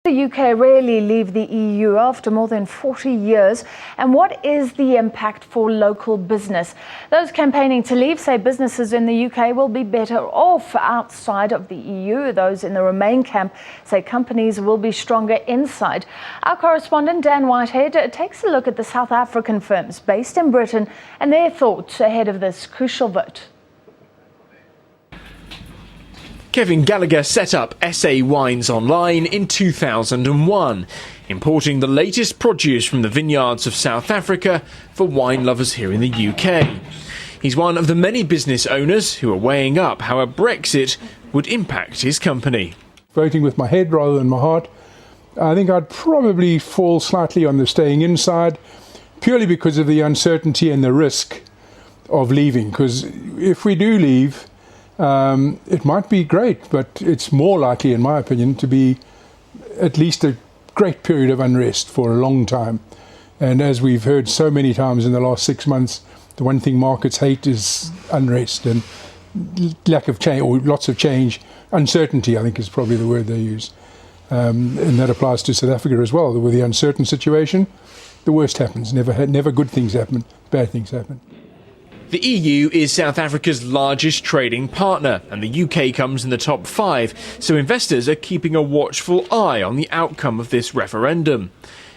The UK rarely leave the EU after more than 40 years. And what is the impact for local business? Those campaigning to leave say businesses in the UK will be better off outside of the EU. Those in the Remain camp say companies will be stronger inside. Our correspondent Dan Whitehead takes a look at the South African firms based in Britain and their thoughts ahead of this crucial vote. Kevin Gallagher set up SA Wines Online in 2001, importing the latest produce from the vineyards of South Africa for wine lovers here in the UK. He's one of the many business owners who are weighing up how a Brexit would impact his company. Voting with my head rather than my heart, I think I'd probably fall slightly on the staying inside, purely because of the uncertainty and the risk of leaving. Because if we do leave, it might be great, but it's more likely, in my opinion, to be at least a great period of unrest for a long time. And as we've heard so many times in the last 6 months, the one thing markets hate is unrest and lack of change, or lots of change. Uncertainty, I think, is probably the word they use. And that applies to South Africa as well. With the uncertain situation, the worst happens. Never good things happen, bad things happen. The EU is South Africa's largest trading partner, and the UK comes in the top 5, so investors are keeping a watchful eye on the outcome of this referendum.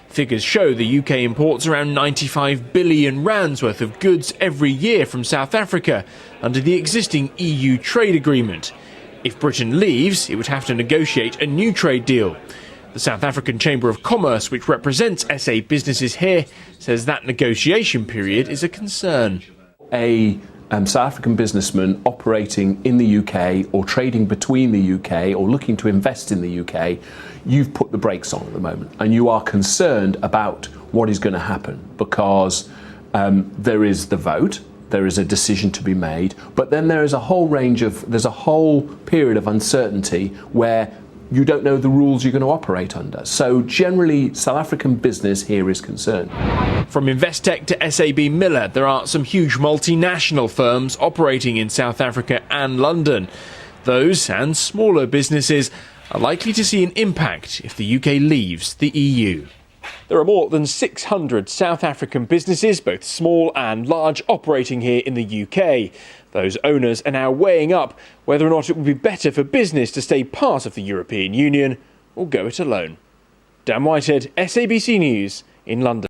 Figures show the UK imports around 95 billion rands worth of goods every year from South Africa under the existing EU trade agreement. If Britain leaves, it would have to negotiate a new trade deal. The South African Chamber of Commerce, which represents SA businesses here, says that negotiation period is a concern. A South African businessman operating in the UK or trading between the UK or looking to invest in the UK, you've put the brakes on at the moment, and you are concerned about what is going to happen because there is the vote, there is a decision to be made, but then there's a whole period of uncertainty where you don't know the rules you're going to operate under. So generally, South African business here is concerned. From Investec to SAB Miller, there are some huge multinational firms operating in South Africa and London. Those and smaller businesses are likely to see an impact if the UK leaves the EU. There are more than 600 South African businesses, both small and large, operating here in the UK. Those owners are now weighing up whether or not it would be better for business to stay part of the European Union or go it alone. Dan Whitehead, SABC News in London.